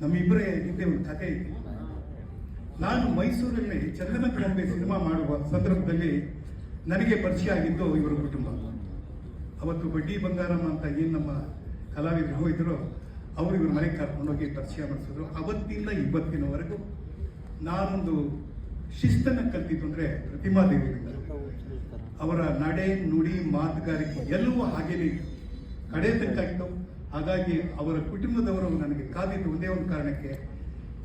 ನಮ್ಮಿಬ್ಬರೇ ಹಿಂದೆ ಒಂದು ಕಥೆ ಇದೆ. ನಾನು ಮೈಸೂರಲ್ಲಿ ಚಂದನ ಗೊಂಬೆ ಸಿನಿಮಾ ಮಾಡುವ ಸಂದರ್ಭದಲ್ಲಿ ನನಗೆ ಪರಿಚಯ ಆಗಿದ್ದು ಇವರ ಕುಟುಂಬ. ಅವತ್ತು ಬಡ್ಡಿ ಬಂಗಾರಮ್ಮ ಅಂತ ಏನು ನಮ್ಮ ಕಲಾವಿದರು ಹೋಗಿದ್ರು, ಅವರು ಇವ್ರ ಮನೆಗೆ ಕರ್ಕೊಂಡೋಗಿ ಪರಿಚಯ ಮಾಡಿಸಿದ್ರು. ಅವತ್ತಿಂದ ಇವತ್ತಿನವರೆಗೂ ನಾನೊಂದು ಶಿಸ್ತನ್ನು ಕಲ್ತಿದ್ದು ಅಂದರೆ ಪ್ರತಿಮಾದೇವಿಯಿಂದ. ಅವರ ನಡೆ, ನುಡಿ, ಮಾತುಗಾರಿಕೆ ಎಲ್ಲವೂ ಹಾಗೇನೇ ಇತ್ತು, ಕಡೆ ತನಕ ಇತ್ತು. ಹಾಗಾಗಿ ಅವರ ಕುಟುಂಬದವರು ನನಗೆ ಕಾದಿದ್ದು ಒಂದೇ ಒಂದು ಕಾರಣಕ್ಕೆ,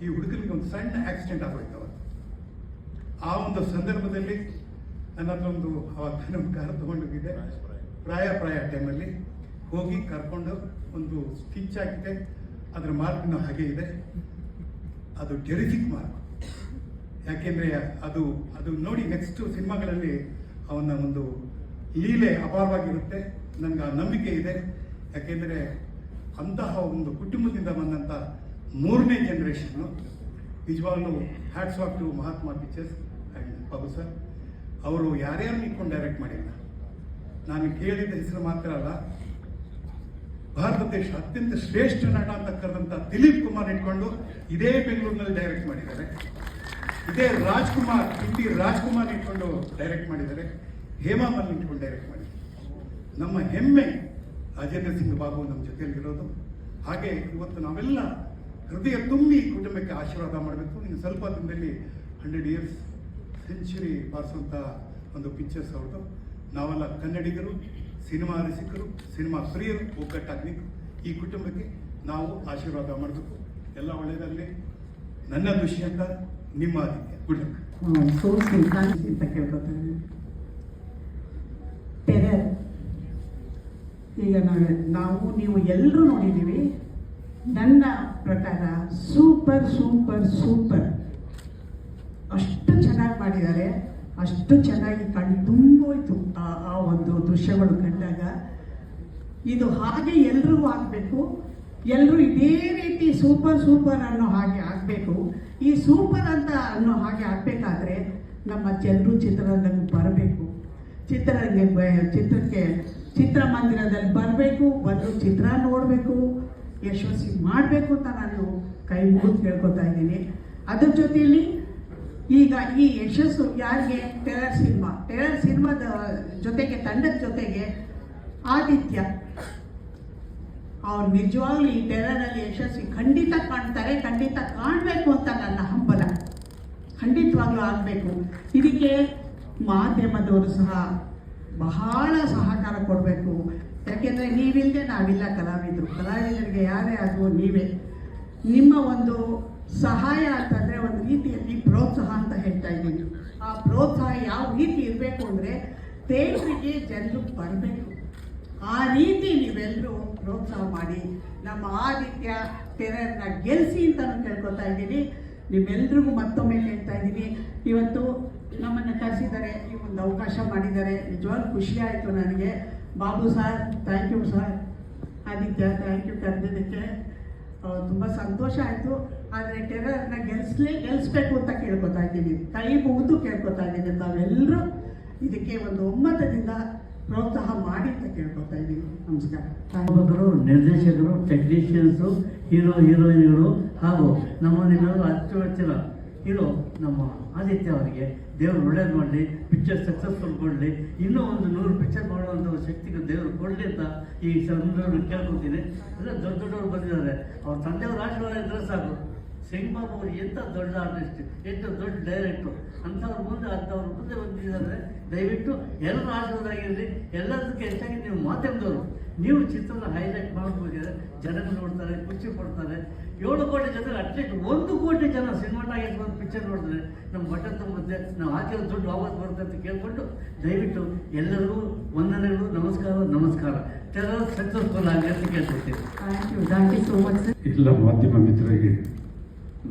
ಈ ಹುಡುಗನಿಗೆ ಒಂದು ಸಣ್ಣ ಆಕ್ಸಿಡೆಂಟ್ ಆಗೋಯ್ತು ಅವತ್ತು. ಆ ಒಂದು ಸಂದರ್ಭದಲ್ಲಿ ನನ್ನ ಹತ್ರ ಒಂದು ಅವತ್ತು ಕಾರ್ ತೊಗೊಂಡೋಗಿದ್ದೆ. ಪ್ರಾಯ ಟೈಮಲ್ಲಿ ಹೋಗಿ ಕರ್ಕೊಂಡು ಒಂದು ಸ್ಟಿಚ್ ಹಾಕಿದೆ. ಅದರ ಮಾರ್ಕ್ನ ಹಾಗೆ ಇದೆ. ಅದು ಟೆರಿಫಿಕ್ ಮಾರ್ಕ್. ಯಾಕೆಂದರೆ ಅದು ನೋಡಿ ನೆಕ್ಸ್ಟ್ ಸಿನಿಮಾಗಳಲ್ಲಿ ಅವನ ಒಂದು ಲೀಲೆ ಅಪಾರವಾಗಿರುತ್ತೆ. ನನಗೆ ಆ ನಂಬಿಕೆ ಇದೆ. ಯಾಕೆಂದರೆ ಅಂತಹ ಒಂದು ಕುಟುಂಬದಿಂದ ಬಂದಂಥ 3ನೇ ಜನರೇಷನ್ನು. ನಿಜವಾಗ್ಲೂ hats off to Mahatma pictures and Babu sir. ಅವರು ಯಾರ್ಯಾರು ಇಟ್ಕೊಂಡು ಡೈರೆಕ್ಟ್ ಮಾಡಿಲ್ಲ. ನಾನು ಕೇಳಿದ ಹೆಸರು ಮಾತ್ರ ಅಲ್ಲ, ಭಾರತ ದೇಶ ಅತ್ಯಂತ ಶ್ರೇಷ್ಠ ನಟ ಅಂತ ಕರೆದಂಥ ದಿಲೀಪ್ ಕುಮಾರ್ ಇಟ್ಕೊಂಡು ಇದೇ ಬೆಂಗಳೂರಿನಲ್ಲಿ ಡೈರೆಕ್ಟ್ ಮಾಡಿದ್ದಾರೆ. ಇದೇ ಹಿಂದಿ ರಾಜ್ಕುಮಾರ್ ಇಟ್ಕೊಂಡು ಡೈರೆಕ್ಟ್ ಮಾಡಿದ್ದಾರೆ. ಹೇಮಾ ಮಾಲಿನಿ ಇಟ್ಕೊಂಡು ಡೈರೆಕ್ಟ್ ಮಾಡಿದ್ದಾರೆ. ನಮ್ಮ ಹೆಮ್ಮೆ ರಾಜೇಂದ್ರ ಸಿಂಗ್ ಬಾಬು ನಮ್ಮ ಜೊತೆಯಲ್ಲಿರೋದು. ಹಾಗೆ ಇವತ್ತು ನಾವೆಲ್ಲ ಹೃದಯ ತುಂಬಿ ಕುಟುಂಬಕ್ಕೆ ಆಶೀರ್ವಾದ ಮಾಡಬೇಕು. ಇನ್ನು ಸ್ವಲ್ಪ ದಿನದಲ್ಲಿ 100 years ಸೆಂಚುರಿ ಬಾರಿಸುವಂಥ ಒಂದು ಪಿಕ್ಚರ್ಸ್ ಅವ್ರದ್ದು. ನಾವೆಲ್ಲ ಕನ್ನಡಿಗರು, ಸಿನಿಮಾ ರಸಿಕರು, ಸಿನಿಮಾ ಪ್ರಿಯರು ಒಗ್ಗಟ್ಟಾಗಬೇಕು. ಈ ಕುಟುಂಬಕ್ಕೆ ನಾವು ಆಶೀರ್ವಾದ ಮಾಡಬೇಕು. ಎಲ್ಲ ಒಳ್ಳೆಯದಲ್ಲಿ. ನನ್ನ ದುಷ್ಯಂತ, ನಿಮ್ಮ ಆದಿತ್ಯ. Good luck. ಅಂತ ಕೇಳ್ಕೊತಾರೆ. ಟೆರರ್ ಈಗ ನೀವು ಎಲ್ಲರೂ ನೋಡಿದ್ದೀವಿ. ನನ್ನ ಪ್ರಕಾರ ಸೂಪರ್ ಸೂಪರ್ ಸೂಪರ್. ಅಷ್ಟು ಚೆನ್ನಾಗಿ ಮಾಡಿದ್ದಾರೆ, ಅಷ್ಟು ಚೆನ್ನಾಗಿ ಕಣ್ಣು ತುಂಬೋಯ್ತು ಆ ಒಂದು ದೃಶ್ಯಗಳು ಕಂಡಾಗ. ಇದು ಹಾಗೆ ಎಲ್ರಿಗೂ ಆಗಬೇಕು. ಎಲ್ಲರೂ ಇದೇ ರೀತಿ ಸೂಪರ್ ಸೂಪರ್ ಅನ್ನೋ ಹಾಗೆ ಆಗಬೇಕು. ಈ ಸೂಪರ್ ಅಂತ ಅನ್ನೋ ಹಾಗೆ ಆಗಬೇಕಾದ್ರೆ ನಮ್ಮ ಜನರು ಚಿತ್ರರಂಗಕ್ಕೆ ಬರಬೇಕು. ಚಿತ್ರಮಂದಿರದಲ್ಲಿ ಬರಬೇಕು, ಬಂದು ಚಿತ್ರ ನೋಡಬೇಕು, ಯಶಸ್ವಿ ಮಾಡಬೇಕು ಅಂತ ನಾನು ಕೈ ಮುಗಿದು ಕೇಳ್ಕೊತಾ ಇದ್ದೀನಿ. ಅದ್ರ ಜೊತೆಯಲ್ಲಿ ಈಗ ಈ ಯಶಸ್ಸು ಯಾರಿಗೆ? ಟೆರರ್ ಸಿನಿಮಾದ ಜೊತೆಗೆ, ತಂಡದ ಜೊತೆಗೆ ಆದಿತ್ಯ ಅವ್ರು ನಿಜವಾಗ್ಲೂ ಈ ಟೆರರಲ್ಲಿ ಯಶಸ್ವಿ ಖಂಡಿತ ಕಾಣ್ತಾರೆ, ಖಂಡಿತ ಕಾಣಬೇಕು ಅಂತ ನನ್ನ ಹಂಬಲ. ಖಂಡಿತವಾಗ್ಲೂ ಆಗಬೇಕು. ಇದಕ್ಕೆ ಮಾಧ್ಯಮದವರು ಸಹ ಬಹಳ ಸಹಕಾರ ಕೊಡಬೇಕು. ಯಾಕೆಂದರೆ ನೀವಿಲ್ಲದೆ ನಾವಿಲ್ಲ ಕಲಾವಿದರಿಗೆ ಯಾರೇ ಆದರೂ ನೀವೇ. ನಿಮ್ಮ ಒಂದು ಸಹಾಯ ಅಂತಂದರೆ ಒಂದು ರೀತಿಯಲ್ಲಿ ಪ್ರೋತ್ಸಾಹ ಅಂತ ಹೇಳ್ತಾ ಇದ್ದೀನಿ. ಆ ಪ್ರೋತ್ಸಾಹ ಯಾವ ರೀತಿ ಇರಬೇಕು ಅಂದರೆ ಥಿಯೇಟ್ರಿಗೆ ಜನರು ಬರಬೇಕು. ಆ ರೀತಿ ನೀವೆಲ್ಲರೂ ಪ್ರೋತ್ಸಾಹ ಮಾಡಿ ನಮ್ಮ ಆದಿತ್ಯ ಟೆರರ್ನ ಗೆಲ್ಲಿಸಿ ಅಂತ ನಾನು ಕೇಳ್ಕೊತಾ ಇದ್ದೀನಿ. ನಿಮ್ಮೆಲ್ರಿಗೂ ಮತ್ತೊಮ್ಮೆ ಹೇಳ್ತಾ ಇದ್ದೀನಿ, ಇವತ್ತು ನಮ್ಮನ್ನು ಕರೆಸಿದ್ದಾರೆ, ಈ ಒಂದು ಅವಕಾಶ ಮಾಡಿದ್ದಾರೆ. ನಿಜವಾಗ್ಲೂ ಖುಷಿ ಆಯಿತು ನನಗೆ. Babu sir thank you sir, Aditya thank you ಕರೆದಿದ್ದಕ್ಕೆ ತುಂಬ ಸಂತೋಷ ಆಯಿತು. ಆದರೆ ಟೆರರ್ನ ಗೆಲ್ಲಿಸ್ಬೇಕು ಅಂತ ಕೇಳ್ಕೊತಾ ಇದ್ದೀನಿ, ಕೈ ಮುಗಿದು ಕೇಳ್ಕೊತಾ ಇದ್ದೀನಿ. ತಾವೆಲ್ಲರೂ ಇದಕ್ಕೆ ಒಂದು ಒಮ್ಮತದಿಂದ ಪ್ರೋತ್ಸಾಹ ಮಾಡಿ ಅಂತ ಕೇಳ್ಕೊತಾ ಇದ್ದೀನಿ. ನಮಸ್ಕಾರ. ನಿರ್ದೇಶಕರು, ಟೆಕ್ನಿಷಿಯನ್ಸು, ಹೀರೋಯಿನ್ಗಳು ಹಾಗೂ ನಮ್ಮನ್ನೆಲ್ಲರೂ ಅಚ್ಚುಮೆಚ್ಚಿನ ಹೀರೋ ನಮ್ಮ ಆದಿತ್ಯ ಅವರಿಗೆ ದೇವರು ಒಳ್ಳೇದು ಮಾಡಲಿ, ಪಿಕ್ಚರ್ ಸಕ್ಸಸ್ಫುಲ್ ಕೊಡಲಿ, ಇನ್ನೂ ಒಂದು 100 ಪಿಕ್ಚರ್ ಮಾಡುವಂಥ ಶಕ್ತಿಗೆ ದೇವರು ಕೊಡಲಿ ಅಂತ ಈ ಸಂದರ್ಭದಲ್ಲಿ ಕೇಳ್ಕೊತೀನಿ. ಎಲ್ಲ ದೊಡ್ಡವರು ಬಂದಿದ್ದಾರೆ, ಅವ್ರ ತಂದೆಯವ್ರ ಆಶೀರ್ವಾದ ಇದ್ರೆ ಸಾಕು. ಸಿಂಗ್ ಬಾಬು ಅವರು ಎಂಥ ದೊಡ್ಡ ಆರ್ಟಿಸ್ಟ್, ಎಷ್ಟು ದೊಡ್ಡ ಡೈರೆಕ್ಟ್ರು, ಅಂಥವ್ರ ಮುಂದೆ ಬಂದಿದ್ದಾರೆ. ದಯವಿಟ್ಟು ಎಲ್ಲರೂ ಆಶೀರ್ವಾದ ಆಗಿರಲಿ. ಎಲ್ಲದಕ್ಕೆ ಹೆಚ್ಚಾಗಿ ನೀವು ಮಾಧ್ಯಮದವರು, ನೀವು ಚಿತ್ರದ ಹೈಲೈಟ್ ಮಾಡಬೇಕಾದ್ರೆ ಜನಗಳು ನೋಡ್ತಾರೆ, ಖುಷಿ ಪಡ್ತಾರೆ. 7 ಕೋಟಿ ಜನ, ಅಟ್ಲೀಸ್ಟ್ 1 ಕೋಟಿ ಜನ ಸಿನಿಮಾಟಾಗಿ ಒಂದು ಪಿಕ್ಚರ್ ನೋಡಿದ್ರೆ ನಮ್ಮ ಬಟ್ಟೆ ತುಂಬುತ್ತೆ, ನಾವು ಹಾಕಿರೋ ದುಡ್ಡು ವಾಪಸ್ ಬರುತ್ತೆ ಅಂತ ಕೇಳ್ಕೊಂಡು ದಯವಿಟ್ಟು ಎಲ್ಲರಿಗೂ ವಂದನೆಗಳು, ನಮಸ್ಕಾರ. ಟೆರರ್ ಸಕ್ಸಸ್ಫುಲ್ ಆಗಿ ಅಂತ ಕೇಳ್ಕೊಡ್ತೀವಿ. Thank you so much sir. ಎಲ್ಲ ಮಾಧ್ಯಮ ಮಿತ್ರರಿಗೆ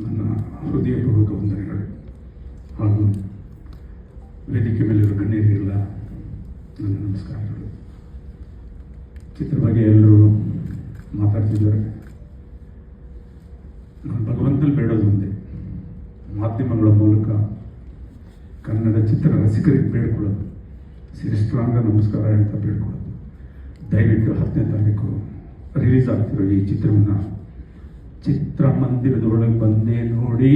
ನನ್ನ ಹೃದಯಪೂರ್ವಕ ವಂದನೆಗಳು ಹಾಗೂ ವೇದಿಕೆ ಮೇಲಿರುವ ಗಣ್ಯರಿಗೆಲ್ಲ ನನ್ನ ನಮಸ್ಕಾರಗಳು. ಚಿತ್ರ ಬಗ್ಗೆ ಎಲ್ಲರೂ ಮಾತಾಡ್ತಿದ್ದಾರೆ. ನಾನು ಭಗವಂತನಲ್ಲಿ ಬೇಡೋದು ಒಂದೇ, ಮಾಧ್ಯಮಗಳ ಮೂಲಕ ಕನ್ನಡ ಚಿತ್ರ ರಸಿಕರಿಗೆ ಬೇಡ್ಕೊಳ್ಳೋದು, ಶ್ರೀಷ್ಠಾಂಗ ನಮಸ್ಕಾರ ಅಂತ ಬೇಡ್ಕೊಳ್ಳೋದು. ದಯವಿಟ್ಟು 10ನೇ ತಾರೀಕು ರಿಲೀಸ್ ಆಗ್ತಿರೋ ಈ ಚಿತ್ರವನ್ನು ಚಿತ್ರಮಂದಿರದೊಳಗೆ ಬಂದೇ ನೋಡಿ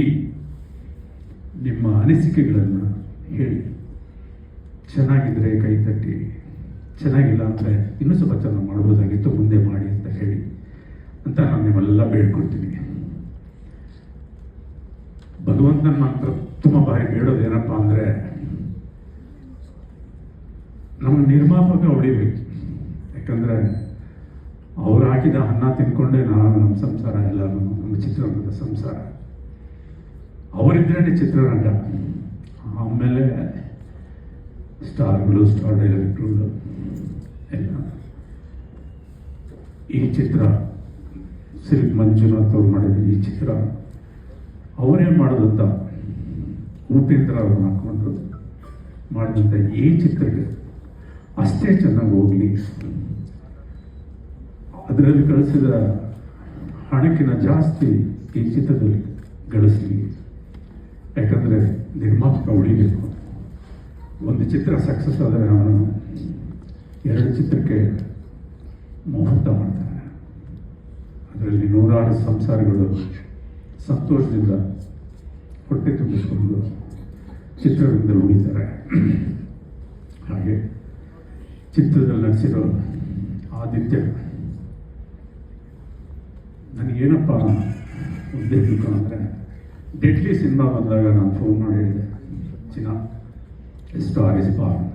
ನಿಮ್ಮ ಅನಿಸಿಕೆಗಳನ್ನು ಹೇಳಿ. ಚೆನ್ನಾಗಿದ್ರೆ ಕೈ ತಟ್ಟಿ, ಚೆನ್ನಾಗಿಲ್ಲ ಅಂದರೆ ಇನ್ನೂ ಸ್ವಲ್ಪ ಚೆನ್ನಾಗಿ ಮಾಡ್ಬೋದಾಗಿತ್ತು, ಮುಂದೆ ಮಾಡಿ ಅಂತ ಹೇಳಿ ಅಂತ ನಾನು ನಿಮ್ಮೆಲ್ಲ ಬೇಡ್ಕೊಳ್ತೀನಿ. ಭಗವಂತನ ಮಾತ್ರ ತುಂಬ ಬಾರಿ ಬೇಡೋದು ಏನಪ್ಪ ಅಂದರೆ, ನಮ್ಮ ನಿರ್ಮಾಪಕ ಹೊಡಿಬೇಕು. ಯಾಕಂದರೆ ಅವ್ರು ಹಾಕಿದ ಅನ್ನ ತಿನ್ಕೊಂಡೇ ನಮ್ಮ ಸಂಸಾರ, ಎಲ್ಲರೂ ನಮ್ಮ ಚಿತ್ರರಂಗದ ಸಂಸಾರ. ಅವರಿದ್ರೇ ಚಿತ್ರರಂಗ. ಆಮೇಲೆ ಸ್ಟಾರ್ಗಳು, ಸ್ಟಾರ್ ಡೈರೆಕ್ಟ್ರುಗಳು ಎಲ್ಲ. ಈ ಚಿತ್ರ ಸಿಲ್ಕ್ ಮಂಜುನಾಥ್ ಅವ್ರು ಮಾಡಿದ್ರು. ಈ ಚಿತ್ರ ಅವರೇ ಮಾಡೋದಂತ ಉಪೇಂದ್ರ ಅವ್ರನ್ನ ಹಾಕೊಂಡು ಮಾಡಿದಂಥ ಈ ಚಿತ್ರಕ್ಕೆ ಅಷ್ಟೇ ಚೆನ್ನಾಗಿ ಹೋಗಲಿ, ಅದರಲ್ಲಿ ಗಳಿಸಿದ ಹಣಕ್ಕಿಂತ ಜಾಸ್ತಿ ಈ ಚಿತ್ರದಲ್ಲಿ ಗಳಿಸಲಿ. ಯಾಕಂದರೆ ನಿರ್ಮಾಪಕ ಉಳಿಬೇಕು. ಒಂದು ಚಿತ್ರ ಸಕ್ಸಸ್ ಆದರೆ ಅವನು 2 ಚಿತ್ರಕ್ಕೆ ಮುಹೂರ್ತ ಮಾಡ್ತಾನೆ. ಅದರಲ್ಲಿ 100 ಸಂಸಾರಗಳು ಸಂತೋಷದಿಂದ ಹೊಟ್ಟೆ ತುಂಬಿಸಿಕೊಂಡು ಚಿತ್ರರಂಗದಲ್ಲಿ ಉಳಿತಾರೆ. ಹಾಗೆ ಚಿತ್ರದಲ್ಲಿ ನಡೆಸಿರೋ ಆದಿತ್ಯ, ನನಗೇನಪ್ಪ ಉದ್ದೇಶ ಅಂದರೆ, ಡೆಡ್ಲಿ ಸಿನಿಮಾ ಬಂದಾಗ ನಾನು ಫೋನ್ ಮಾಡಿ ಹೇಳಿದೆ, ಚಿನ್ನ ಸ್ಟಾರ್ ಇಸ್ ಬಾರ್ನ್.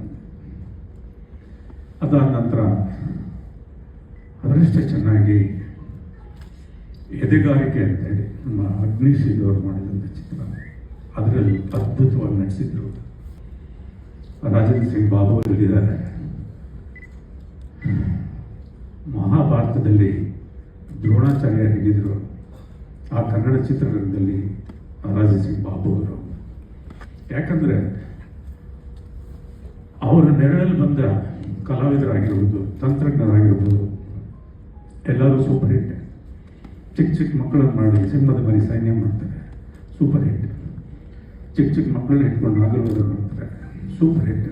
ಅದಾದ ನಂತರ ಅದರಷ್ಟೇ ಚೆನ್ನಾಗಿ ಎದೆಗಾರಿಕೆ ಅಂತೇಳಿ ನಮ್ಮ ಅಗ್ನಿಶ್ರೀದವರು ಮಾಡಿದಂಥ ಚಿತ್ರ, ಅದರಲ್ಲಿ ಅದ್ಭುತವಾಗಿ ನಡೆಸಿದ್ರು. ರಾಜೇಂದ್ರ ಸಿಂಗ್ ಬಾಬು ಅವರಿದ್ದಾರೆ. ಮಹಾಭಾರತದಲ್ಲಿ ದ್ರೋಣಾಚಾರ್ಯ ಹೇಗಿದ್ರು, ಆ ಕನ್ನಡ ಚಿತ್ರರಂಗದಲ್ಲಿ ರಾಜೇಂದ್ರ ಸಿಂಗ್ ಬಾಬು ಅವರು. ಯಾಕಂದರೆ ಅವರ ನೆರಳಲ್ಲಿ ಬಂದ ಕಲಾವಿದರಾಗಿರ್ಬೋದು, ತಂತ್ರಜ್ಞರಾಗಿರ್ಬೋದು, ಎಲ್ಲರೂ ಸೂಪರ್ ಹಿಟ್. ಚಿಕ್ಕ ಚಿಕ್ಕ ಮಕ್ಕಳನ್ನು ಮಾಡಿ ಸಿನಿಮಾದ ಬರೀ ಸೈನ್ಯ ಮಾಡ್ತಾರೆ, ಸೂಪರ್ ಹಿಟ್. ಚಿಕ್ಕ ಚಿಕ್ಕ ಮಕ್ಕಳನ್ನ ಇಟ್ಕೊಂಡು ನಾಗರವರು ಮಾಡ್ತಾರೆ, ಸೂಪರ್ ಹಿಟ್.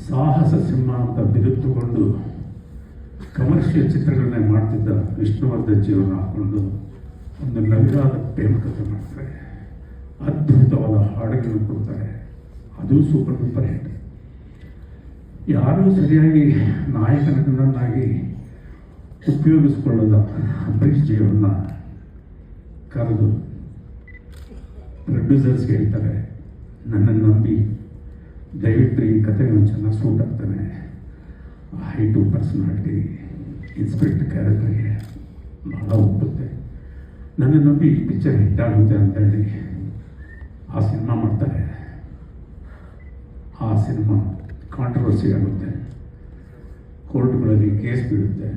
ಸಾಹಸ ಸಿನಿಮಾ ಅಂತ ಬಿರುತ್ತುಕೊಂಡು ಕಮರ್ಷಿಯಲ್ ಚಿತ್ರಗಳನ್ನೇ ಮಾಡ್ತಿದ್ದ ವಿಷ್ಣುವರ್ಧನ್ ಜಿಯವ್ರನ್ನ ಹಾಕೊಂಡು ಒಂದು ನವಿರಾದ ಪ್ರೇಮ ಕಥೆ ಮಾಡ್ತಾರೆ, ಅದ್ಭುತವಾದ ಹಾಡುಗಳನ್ನು ಕೊಡ್ತಾರೆ, ಅದು ಸೂಪರ್ ಡೂಪರ್ ಹಿಟ್. ಯಾರೂ ಸರಿಯಾಗಿ ನಾಯಕ ನಟನನ್ನಾಗಿ ಉಪಯೋಗಿಸ್ಕೊಳ್ಳೋದ ಅಂಬರೀಷ್ ಜಿಯವ್ರನ್ನ ಕರೆದು ಪ್ರೊಡ್ಯೂಸರ್ಸ್ ಹೇಳ್ತಾರೆ, ನನ್ನನ್ನು ನಂಬಿ ದಯವಿಟ್ಟು ಈ ಕಥೆಗೆ ಒಂದು ಚೆನ್ನಾಗಿ ಸೂಟ್ ಆಗ್ತಾನೆ, ಹೈಟು ಪರ್ಸನಾಲಿಟಿ, ಇನ್ಸ್ಪೆಕ್ಟರ್ ಕ್ಯಾರೆಕ್ಟರ್ಗೆ ಭಾಳ ಒಪ್ಪುತ್ತೆ, ನನ್ನ ನಂಬಿ ಈ ಪಿಕ್ಚರ್ ಹಿಟ್ಟಾಗುತ್ತೆ ಅಂತ ಹೇಳಿ ಆ ಸಿನಿಮಾ ಮಾಡ್ತಾರೆ. ಆ ಸಿನಿಮಾ ಕಾಂಟ್ರವರ್ಸಿ ಆಗುತ್ತೆ, ಕೋರ್ಟ್ಗಳಲ್ಲಿ ಕೇಸ್ ಬೀಳುತ್ತೆ.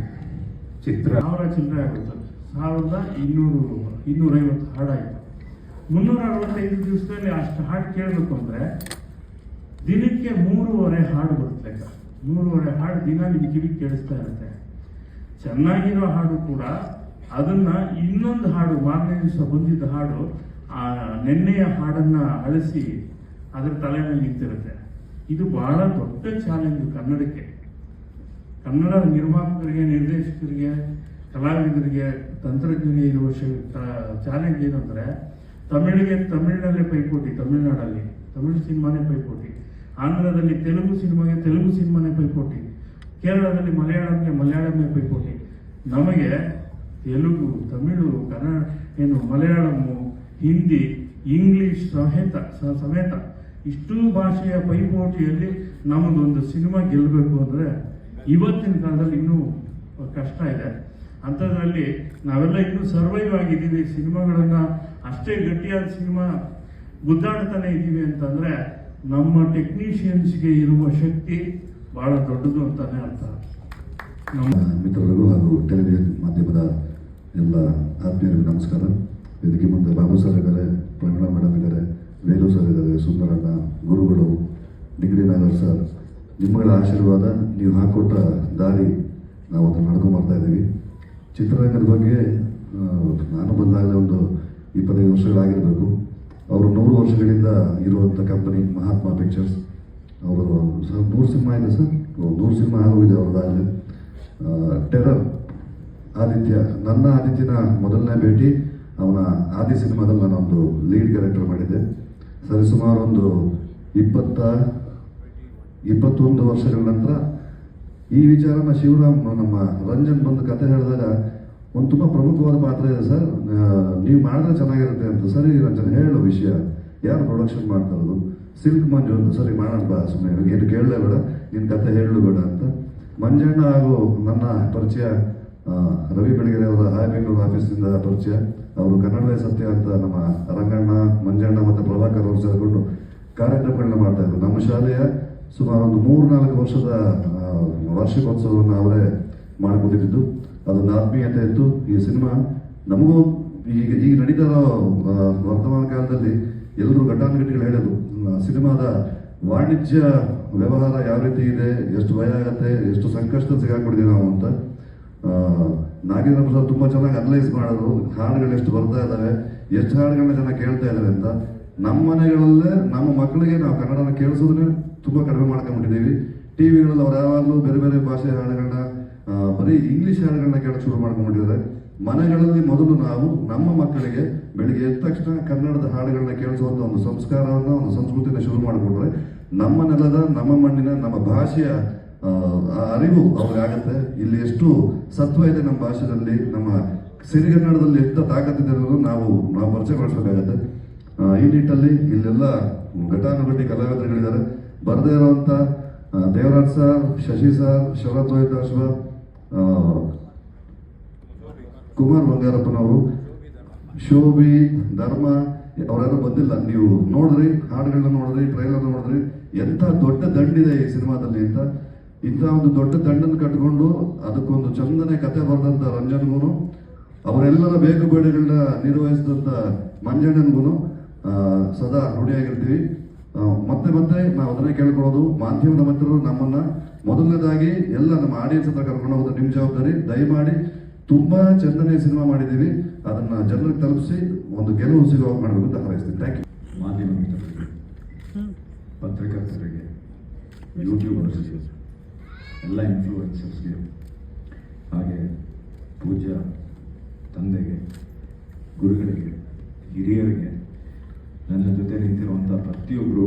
ಚಿತ್ರ 1000 ಚಿಲ್ಲರೆ ಆಗುತ್ತೆ. 1250 ಹಾಡಾಯಿತು. 365 ದಿವಸದಲ್ಲಿ ಅಷ್ಟು ಹಾಡು ಕೇಳಬೇಕು ಅಂದರೆ ದಿನಕ್ಕೆ 3.5 ಹಾಡು ಬರುತ್ತೆ. 3.5 ಹಾಡು ದಿನ ನಿಮ್ಮ ಕಿವಿಗೆ ಕೇಳಿಸ್ತಾ ಇರುತ್ತೆ. ಚೆನ್ನಾಗಿರೋ ಹಾಡು ಕೂಡ ಅದನ್ನ ಇನ್ನೊಂದು ಹಾಡು, ಮಾರನೇ ದಿವಸ ಬಂದಿದ್ದ ಹಾಡು ಆ ನೆನ್ನೆಯ ಹಾಡನ್ನ ಅಳಿಸಿ ಅದರ ತಲೆ ಮೇಲೆ ನಿಂತಿರುತ್ತೆ. ಇದು ಬಹಳ ದೊಡ್ಡ ಚಾಲೆಂಜ್ ಕನ್ನಡಕ್ಕೆ. ಕನ್ನಡ ನಿರ್ಮಾಪಕರಿಗೆ, ನಿರ್ದೇಶಕರಿಗೆ, ಕಲಾವಿದರಿಗೆ, ತಂತ್ರಜ್ಞರಿಗೆ ಇರುವ ಚಾಲೆಂಜ್ ಏನಂದರೆ, ತಮಿಳಿನಲ್ಲೇ ಪೈಪೋಟಿ, ತಮಿಳುನಾಡಲ್ಲಿ ತಮಿಳು ಸಿನಿಮಾನೇ ಪೈಪೋಟಿ, ಆಂಧ್ರದಲ್ಲಿ ತೆಲುಗು ಸಿನಿಮಾನೇ ಪೈಪೋಟಿ, ಕೇರಳದಲ್ಲಿ ಮಲಯಾಳಂಗೆ ಪೈಪೋಟಿ. ನಮಗೆ ತೆಲುಗು, ತಮಿಳು, ಕನ್ನಡ, ಮಲಯಾಳಮ್ಮು, ಹಿಂದಿ, ಇಂಗ್ಲಿಷ್ ಸಮೇತ ಇಷ್ಟೂ ಭಾಷೆಯ ಪೈಪೋಟಿಯಲ್ಲಿ ನಮಗೊಂದು ಸಿನಿಮಾ ಗೆಲ್ಲಬೇಕು ಅಂದರೆ ಇವತ್ತಿನ ಕಾಲದಲ್ಲಿ ಇನ್ನೂ ಕಷ್ಟ ಇದೆ. ಅಂಥದ್ರಲ್ಲಿ ನಾವೆಲ್ಲ ಇನ್ನೂ ಸರ್ವೈವ್ ಆಗಿದ್ದೀವಿ. ಸಿನಿಮಾಗಳನ್ನು ಅಷ್ಟೇ ಗಟ್ಟಿಯಾದ ಸಿನಿಮಾ ಗುದ್ದಾಡ್ತಾನೆ ಇದ್ದೀವಿ ಅಂತಂದರೆ ನಮ್ಮ ಟೆಕ್ನಿಷಿಯನ್ಸ್ಗೆ ಇರುವ ಶಕ್ತಿ ಭಾಳ ದೊಡ್ಡದು ಅಂತಾನೆ ಅರ್ಥ. ನಮ್ಮ ಮಿತ್ರರಿಗೂ ಹಾಗೂ ಟೆಲಿವಿಷನ್ ಮಾಧ್ಯಮದ ಎಲ್ಲ ಆತ್ಮೀಯರಿಗೂ ನಮಸ್ಕಾರ. ವೇದಿಕೆ ಮುಂದೆ ಬಾಬು ಸರ್ ಇದ್ದಾರೆ, ಪ್ರವೀಣಾ ಮೇಡಮ್ ಇದ್ದಾರೆ, ವೇಲು ಸರ್ ಇದ್ದಾರೆ, ಸುಂದರಣ್ಣ, ಗುರುಗಳು, ಡಿಗ್ರಿ ನಾಗರ್ ಸರ್. ನಿಮ್ಮಗಳ ಆಶೀರ್ವಾದ, ನೀವು ಹಾಕೊಟ್ಟ ದಾರಿ ನಾವು ಅದನ್ನು ನಡ್ಕೊಂಬರ್ತಾ ಇದ್ದೀವಿ. ಚಿತ್ರರಂಗದ ಬಗ್ಗೆ ನಾನು ಬಂದಾಗ ಒಂದು 25 ವರ್ಷಗಳಾಗಿರಬೇಕು. ಅವರು 100 ವರ್ಷಗಳಿಂದ ಇರುವಂಥ ಕಂಪನಿ ಮಹಾತ್ಮ ಪಿಕ್ಚರ್ಸ್. ಅವರು 100 ಸಿನಿಮಾ ಇದೆ ಸರ್, 100 ಸಿನಿಮಾ ಆಗೋಗಿದೆ ಅವ್ರದ್ದಾಗಲೇ. ಟೆರರ್ ಆದಿತ್ಯ, ನನ್ನ ಆದಿತ್ಯನ ಮೊದಲನೇ ಭೇಟಿ ಅವನ ಆದಿ ಸಿನಿಮಾದಲ್ಲಿ ನಾನೊಂದು ಲೀಡ್ ಕ್ಯಾರೆಕ್ಟರ್ ಮಾಡಿದ್ದೆ. ಸರಿಸುಮಾರು ಒಂದು 21 ವರ್ಷಗಳ ನಂತರ ಈ ವಿಚಾರನ ಶಿವರಾಮ್ ನಮ್ಮ ರಂಜನ್ ಬಂದು ಕತೆ ಹೇಳಿದಾಗ ಒಂದು ತುಂಬ ಪ್ರಮುಖವಾದ ಪಾತ್ರ ಇದೆ ಸರ್, ನೀವು ಮಾಡಿದ್ರೆ ಚೆನ್ನಾಗಿರುತ್ತೆ ಅಂತ. ಸರಿ ರಂಜನ್ ಹೇಳು ವಿಷಯ, ಯಾರು ಪ್ರೊಡಕ್ಷನ್ ಮಾಡ್ತಾ ಇರೋದು? ಸಿಲ್ಕ್ ಮಂಜು ಅಂತ. ಸರಿ ಮಾಡೋಣ ಬಾ, ಸುಮ್ಮನೆ ಏನು ಕೇಳಲೇ ಬೇಡ, ನಿನ್ನ ಕತೆ ಹೇಳಲು ಬೇಡ ಅಂತ. ಮಂಜಣ್ಣ ಹಾಗೂ ನನ್ನ ಪರಿಚಯ ರವಿ ಬೆಳಗೆರೆ ಅವರ ಹಾಯ್ ಬೆಂಗಳೂರು ಆಫೀಸಿಂದ ಪರಿಚಯ. ಅವರು ಕನ್ನಡವೇ ಸತ್ಯ ಅಂತ ನಮ್ಮ ರಂಗಣ್ಣ, ಮಂಜಣ್ಣ ಮತ್ತು ಪ್ರಭಾಕರ್ ಅವರು ಸೇರಿಕೊಂಡು ಕಾರ್ಯಕ್ರಮಗಳನ್ನ ಮಾಡ್ತಾ ಇದ್ರು. ನಮ್ಮ ಶಾಲೆಯ ಸುಮಾರು ಒಂದು 3-4 ವರ್ಷದ ವಾರ್ಷಿಕೋತ್ಸವವನ್ನು ಅವರೇ ಮಾಡಿಕೊಟ್ಟಿದ್ದು. ಅದೊಂದು ಆತ್ಮೀಯತೆ ಇತ್ತು. ಈ ಸಿನಿಮಾ ನಮಗೂ ಈಗ ನಡೀತಾ ಇರೋ ವರ್ತಮಾನ ಕಾಲದಲ್ಲಿ ಎಲ್ಲರೂ ಘಟಾನುಘಟಿಗಳು ಹೇಳೋದು, ಸಿನಿಮಾದ ವಾಣಿಜ್ಯ ವ್ಯವಹಾರ ಯಾವ ರೀತಿ ಇದೆ, ಎಷ್ಟು ಭಯ ಆಗತ್ತೆ, ಎಷ್ಟು ಸಂಕಷ್ಟ ಸಿಗಾಕ್ಬಿಡ್ತೀವಿ ನಾವು ಅಂತ. ನಾಗೇಂದ್ರ ಪ್ರಸಾದ್ ತುಂಬ ಚೆನ್ನಾಗಿ ಅನಲೈಸ್ ಮಾಡಿದ್ರು. ಹಾಡುಗಳು ಎಷ್ಟು ಬರ್ತಾ ಇದ್ದಾವೆ, ಎಷ್ಟು ಹಾಡುಗಳನ್ನ ಜನ ಕೇಳ್ತಾ ಇದ್ದಾರೆ ಅಂತ. ನಮ್ಮ ಮನೆಗಳಲ್ಲೇ ನಮ್ಮ ಮಕ್ಕಳಿಗೆ ನಾವು ಕನ್ನಡನ ಕೇಳಿಸೋದನ್ನೇ ತುಂಬ ಕಡಿಮೆ ಮಾಡ್ಕೊಂಡ್ಬಿಟ್ಟಿದ್ದೀವಿ. ಟಿವಿಗಳಲ್ಲಿ ಅವ್ರು ಯಾವಾಗಲೂ ಬೇರೆ ಬೇರೆ ಭಾಷೆ ಹಾಡುಗಳನ್ನ, ಬರೀ ಇಂಗ್ಲೀಷ್ ಹಾಡುಗಳನ್ನ ಕೇಳಕ್ಕೆ ಶುರು ಮಾಡ್ಕೊಂಡ್ಬಿಟ್ಟಿದ್ದಾರೆ. ಮನೆಗಳಲ್ಲಿ ಮೊದಲು ನಾವು ನಮ್ಮ ಮಕ್ಕಳಿಗೆ ಬೆಳಿಗ್ಗೆ ಎದ್ದ ತಕ್ಷಣ ಕನ್ನಡದ ಹಾಡುಗಳನ್ನ ಕೇಳಿಸುವಂಥ ಒಂದು ಸಂಸ್ಕಾರವನ್ನು, ಒಂದು ಸಂಸ್ಕೃತಿನ ಶುರು ಮಾಡಿಕೊಂಡ್ರೆ ನಮ್ಮ ನೆಲದ, ನಮ್ಮ ಮಣ್ಣಿನ, ನಮ್ಮ ಭಾಷೆಯ ಅರಿವು ಅವ್ರಿಗಾಗತ್ತೆ. ಇಲ್ಲಿ ಎಷ್ಟು ಸತ್ವ ಇದೆ ನಮ್ಮ ಭಾಷೆಯಲ್ಲಿ, ನಮ್ಮ ಸಿರಿಗನ್ನಡದಲ್ಲಿ ಎಷ್ಟು ತಾಕತ್ತಿದೆ ಅನ್ನೋದು ನಾವು ಪರಿಚಯಗೊಳಿಸಬೇಕಾಗತ್ತೆ. ಈ ನಿಟ್ಟಲ್ಲಿ ಇಲ್ಲೆಲ್ಲ ಘಟಾನುಘಟಿ ಕಲಾವಿದರುಗಳಿದ್ದಾರೆ. ಬರದೇ ಇರುವಂಥ ದೇವರಾಜ್ ಸರ್, ಶಶಿ ಸರ್, ಶರತ್ ವೈದಾಶ್ವ, ಕುಮಾರ್ ಬಂಗಾರಪ್ಪನವರು, ಶೋಭಿ, ಧರ್ಮ, ಅವರೆಲ್ಲ ಬಂದಿಲ್ಲ. ನೀವು ನೋಡ್ರಿ, ಹಾಡುಗಳನ್ನ ನೋಡ್ರಿ, ಟ್ರೈಲರ್ ನೋಡ್ರಿ, ಎಂಥ ದೊಡ್ಡ ದಂಡಿದೆ ಈ ಸಿನಿಮಾದಲ್ಲಿ ಅಂತ. ಇಂಥ ಒಂದು ದೊಡ್ಡ ದಂಡನ್ನು ಕಟ್ಕೊಂಡು ಅದಕ್ಕೊಂದು ಚಂದನೆ ಕತೆ ಬರೆದಂಥ ರಂಜನ್ಗೂ, ಅವರೆಲ್ಲರ ಬೇಕು ಬೇಡಗಳನ್ನ ನಿರ್ವಹಿಸಿದಂಥ ಮಂಜಣ್ಣನಿಗೂ ಸದಾ ಋಣಿಯಾಗಿರ್ತೀವಿ. ಮತ್ತೆ ಮತ್ತೆ ನಾವು ಅದನ್ನೇ ಕೇಳ್ಕೊಳ್ಳೋದು, ಮಾಧ್ಯಮದ ಮಿತ್ರರು ನಮ್ಮನ್ನ ಮೊದಲನೇದಾಗಿ ಎಲ್ಲ ನಮ್ಮ ಆಡಿಯನ್ಸ್ ಹತ್ರ ಕರ್ಕೊಂಡು ಹೋಗೋದು ನಿಮ್ಮ ಜವಾಬ್ದಾರಿ. ದಯಮಾಡಿ ತುಂಬಾ ಚಂದನೆ ಸಿನಿಮಾ ಮಾಡಿದ್ದೀವಿ, ಅದನ್ನ ಜನರಿಗೆ ತಲುಪಿಸಿ ಒಂದು ಗೆಲುವು ಸಿಗುವ ಮಾಡಬೇಕು ಅಂತ ಹಾರೈಸ್ತೀನಿ. Thank you. ಮಾಧ್ಯಮ ಮಿತ್ರರಿಗೆ, ಪತ್ರಕರ್ತರಿಗೆ, ಯೂಟ್ಯೂಬರ್ಸ್ಗೆ, ಎಲ್ಲ ಇನ್ಫ್ಲೂಯೆನ್ಸರ್ಸ್ಗೆ, ಹಾಗೆ ಪೂಜ್ಯ ತಂದೆಗೆ, ಗುರುಗಳಿಗೆ, ಹಿರಿಯರಿಗೆ, ನನ್ನ ಜೊತೆ ನಿಂತಿರುವಂಥ ಪ್ರತಿಯೊಬ್ಬರು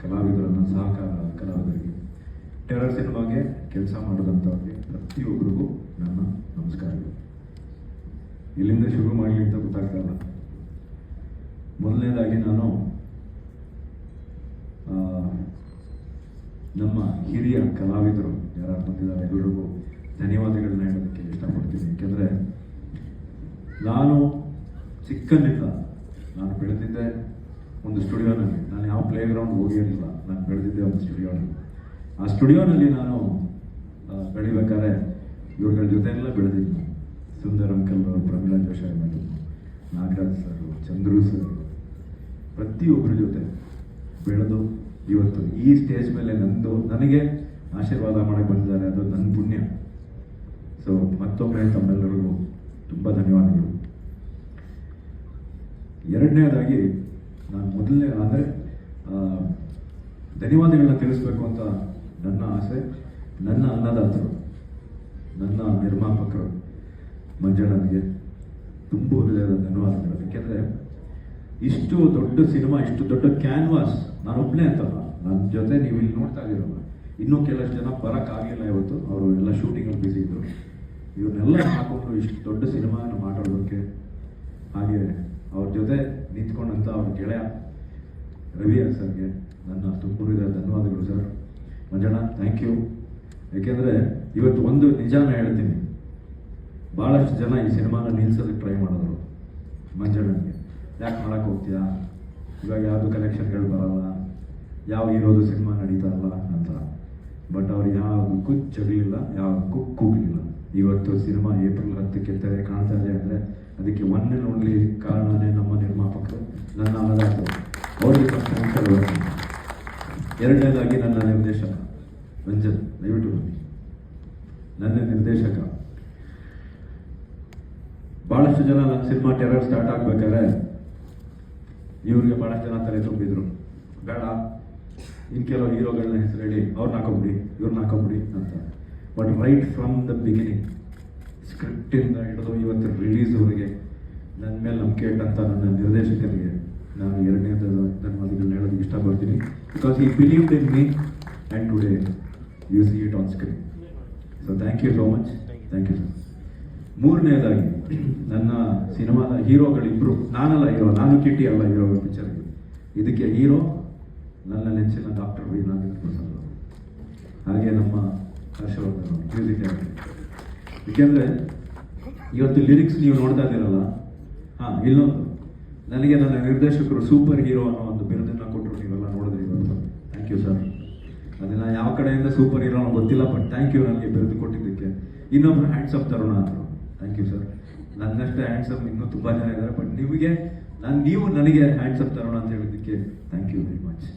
ಕಲಾವಿದರನ್ನು, ಸಹಕಾರ ಕಲಾವಿದರಿಗೆ, ಟೆರರ್ ಸಿನಿಮಾಗೆ ಕೆಲಸ ಮಾಡಿದಂಥವ್ರಿಗೆ ಪ್ರತಿಯೊಬ್ಬರಿಗೂ ನನ್ನ ನಮಸ್ಕಾರಗಳು. ಇಲ್ಲಿಂದ ಶುರು ಮಾಡಲಿ ಅಂತ ಗೊತ್ತಾಗ್ತಲ್ಲ. ಮೊದಲನೇದಾಗಿ ನಾನು ನಮ್ಮ ಹಿರಿಯ ಕಲಾವಿದರು ಯಾರು ಬಂದಿದ್ದಾರೆ ಎಲ್ಲರಿಗೂ ಧನ್ಯವಾದಗಳನ್ನ ಹೇಳೋದಕ್ಕೆ ಇಷ್ಟಪಡ್ತೀನಿ. ಏಕೆಂದರೆ ನಾನು ಚಿಕ್ಕಂದಿಲ್ಲ, ನಾನು ಬೆಳೆದಿದ್ದೆ ಒಂದು ಸ್ಟುಡಿಯೋನಲ್ಲಿ. ನಾನು ಯಾವ ಪ್ಲೇ ಗ್ರೌಂಡ್ ಹೋಗಿರಲಿಲ್ಲ, ನಾನು ಬೆಳೆದಿದ್ದೆ ಒಂದು ಸ್ಟುಡಿಯೋನಲ್ಲಿ. ಆ ಸ್ಟುಡಿಯೋನಲ್ಲಿ ನಾನು ಬೆಳಿಬೇಕಾದ್ರೆ ಇವ್ರಗಳ ಜೊತೆ ಎಲ್ಲ ಬೆಳೆದಿದ್ದೆ. ಸುಂದರ್ ಅಂಕಲ್ ಅವರು, Pramila Joshi madam, Nagaraj sir, Chandru sir, ಪ್ರತಿಯೊಬ್ಬರ ಜೊತೆ ಬೆಳೆದು ಇವತ್ತು ಈ ಸ್ಟೇಜ್ ಮೇಲೆ ನನಗೆ ಆಶೀರ್ವಾದ ಮಾಡಕ್ಕೆ ಬಂದಿದ್ದಾರೆ. ಅದು ನನ್ನ ಪುಣ್ಯ. ಸೊ ಮತ್ತೊಮ್ಮೆ ತಮ್ಮೆಲ್ಲರಿಗೂ ತುಂಬ ಧನ್ಯವಾದಗಳು. ಎರಡನೇದಾಗಿ ನಾನು ಮೊದಲನೇ ಅಂದರೆ ಧನ್ಯವಾದಗಳನ್ನ ತಿಳಿಸ್ಬೇಕು ಅಂತ ನನ್ನ ಆಸೆ. ನನ್ನ ಅನ್ನದಾತರು, ನನ್ನ ನಿರ್ಮಾಪಕರು ಮಂಜಣ್ಣನಿಗೆ ತುಂಬ ಹೃದಯದ ಧನ್ಯವಾದಗಳು. ಏಕೆಂದರೆ ಇಷ್ಟು ದೊಡ್ಡ ಸಿನಿಮಾ, ಇಷ್ಟು ದೊಡ್ಡ ಕ್ಯಾನ್ವಾಸ್, ನಾನು ಒಬ್ಬನೇ ಅಂತಲ್ಲ, ನನ್ನ ಜೊತೆ ನೀವು ಇಲ್ಲಿ ನೋಡ್ತಾ ಇದ್ದೀರಲ್ಲ, ಇನ್ನೂ ಕೆಲಷ್ಟು ಜನ ಬರೋಕ್ಕಾಗಲಿಲ್ಲ ಇವತ್ತು, ಅವರು ಎಲ್ಲ ಶೂಟಿಂಗಲ್ಲಿ ಬ್ಯುಸಿ ಇದ್ದರು. ಇವನ್ನೆಲ್ಲ ಹಾಕೊಂಡು ಇಷ್ಟು ದೊಡ್ಡ ಸಿನಿಮಾನ ಮಾಡೋದಕ್ಕೆ, ಹಾಗೆ ಅವ್ರ ಜೊತೆ ನಿಂತ್ಕೊಂಡಂಥ ಅವ್ರ ಗೆಳೆಯ ರವಿ ಸರ್ಗೆ ನನ್ನ ತುಂಬುರಿದ ಧನ್ಯವಾದಗಳು ಸರ್. Manjanna, thank you. ಏಕೆಂದರೆ ಇವತ್ತು ಒಂದು ನಿಜಾನ ಹೇಳ್ತೀನಿ, ಭಾಳಷ್ಟು ಜನ ಈ ಸಿನಿಮಾನ ನಿಲ್ಸೋದಕ್ಕೆ ಟ್ರೈ ಮಾಡಿದ್ರು. ಮಂಜಣ್ಣನಿಗೆ ಯಾಕೆ ಮಾಡಕ್ಕೆ ಹೋಗ್ತೀಯಾ, ಇವಾಗ ಯಾವುದು ಕಲೆಕ್ಷನ್ಗಳು ಬರಲ್ಲ, ಯಾವ ಹೀರೋದು ಸಿನಿಮಾ ನಡೀತಾ ಇಲ್ಲ ಅಂತ. ಬಟ್ ಅವ್ರು ಯಾವುದಕ್ಕೂ ಜಗಲಿಲ್ಲ, ಯಾವುದಕ್ಕೂ ಕೂಗಲಿಲ್ಲ. ಇವತ್ತು ಸಿನಿಮಾ ಏಪ್ರಿಲ್ 10ಕ್ಕೆ ತೆರೆ ಕಾಣ್ತಾ ಇದೆ ಅಂದರೆ ಅದಕ್ಕೆ ಒನ್ ಆ್ಯಂಡ್ ಓನ್ಲಿ ಕಾರಣನೇ ನಮ್ಮ ನಿರ್ಮಾಪಕರು, ನನ್ನ ಅನ್ನದಾತರು. ಅವ್ರಿಗೆ ಫಸ್ಟ್. ಎರಡನೇದಾಗಿ ನನ್ನ ನಿರ್ದೇಶಕ ರಂಜನ್, ದಯವಿಟ್ಟು ಬನ್ನಿ. ನನ್ನ ನಿರ್ದೇಶಕ, ಭಾಳಷ್ಟು ಜನ ನನ್ನ ಸಿನಿಮಾ ಟೆರರ್ ಸ್ಟಾರ್ಟ್ ಆಗ್ಬೇಕಾದ್ರೆ ಇವ್ರಿಗೆ ಭಾಳಷ್ಟು ಜನ ತಲೆ ತುಂಬಿದ್ರು, ಬೇಡ ಇನ್ನು ಕೆಲವು ಹೀರೋಗಳನ್ನ ಹೆಸರು ಹೇಳಿ ಅವ್ರನ್ನ ಹಾಕೊಂಬಿಡಿ, ಇವ್ರನ್ನ ಹಾಕೊಂಬಿಡಿ ಅಂತ. But right from the beginning ಸ್ಕ್ರಿಪ್ಟಿಂದ ಹಿಡಿದು ಇವತ್ತು ರಿಲೀಸ್ವರೆಗೆ ನನ್ನ ಮೇಲೆ ನಂಬಿಕೆ ಇಟ್ಟಂಥ ನನ್ನ ನಿರ್ದೇಶಕರಿಗೆ ನಾನು ಎರಡನೇ ಧನ್ಯವಾದಗಳನ್ನ ಹೇಳೋದಕ್ಕೆ ಇಷ್ಟಪಡ್ತೀನಿ. Because he believed in me and today you see it on screen. So thank you so much, thank you sir. ಮೂರನೇದಾಗಿ ನನ್ನ ಸಿನಿಮಾದ ಹೀರೋಗಳಿಬ್ಬರು, ನಾನಲ್ಲ ಹೀರೋ, ನಾನು ಕಿಟ್ಟಿ ಅಲ್ಲ ಹೀರೋ ಪಿಕ್ಚರ್ಗೆ. ಇದಕ್ಕೆ ಹೀರೋ ನನ್ನ ನೆಚ್ಚಿನ ಡಾಕ್ಟರ್ ವಿ ನಾಗೇಂದ್ರ ಪ್ರಸಾದ್ ಅವರು, ಹಾಗೆ ನಮ್ಮ ಹರ್ಷವರ್ಧನ್ ಮ್ಯೂಸಿಕ್ ಡೈರೆಕ್ಟರ್. ಏಕೆಂದರೆ ಇವತ್ತು ಲಿರಿಕ್ಸ್ ನೀವು ನೋಡ್ತಾ ಇದ್ದೀರಲ್ಲ, ಇಲ್ಲೊಂದು ನನಗೆ ನನ್ನ ನಿರ್ದೇಶಕರು ಸೂಪರ್ ಹೀರೋ ಅನ್ನೋ ಒಂದು ಬಿರುದನ್ನು ಕೊಟ್ಟರು, ನೀವೆಲ್ಲ ನೋಡಿದ್ರಿ ಇವತ್ತು. Thank you sir. ಅದನ್ನ ಯಾವ ಕಡೆಯಿಂದ ಸೂಪರ್ ಹೀರೋ ಅನ್ನೋ ಗೊತ್ತಿಲ್ಲ, ಬಟ್ ಥ್ಯಾಂಕ್ ಯು ನನಗೆ ಬಿರುದು ಕೊಟ್ಟಿದ್ದಕ್ಕೆ. ಇನ್ನೊಬ್ರು ಹ್ಯಾಂಡ್ಸಮ್ ತರುಣ ಅಂದರು, ಥ್ಯಾಂಕ್ ಯು ಸರ್. ನನ್ನಷ್ಟೇ ಹ್ಯಾಂಡ್ಸಮ್ ಇನ್ನೂ ತುಂಬ ಜನ ಇದ್ದಾರೆ, ಬಟ್ ನೀವು ನನಗೆ ಹ್ಯಾಂಡ್ಸಮ್ ತರುಣ ಅಂತ ಹೇಳಿದ್ದಕ್ಕೆ ಥ್ಯಾಂಕ್ ಯು ವೆರಿ ಮಚ್.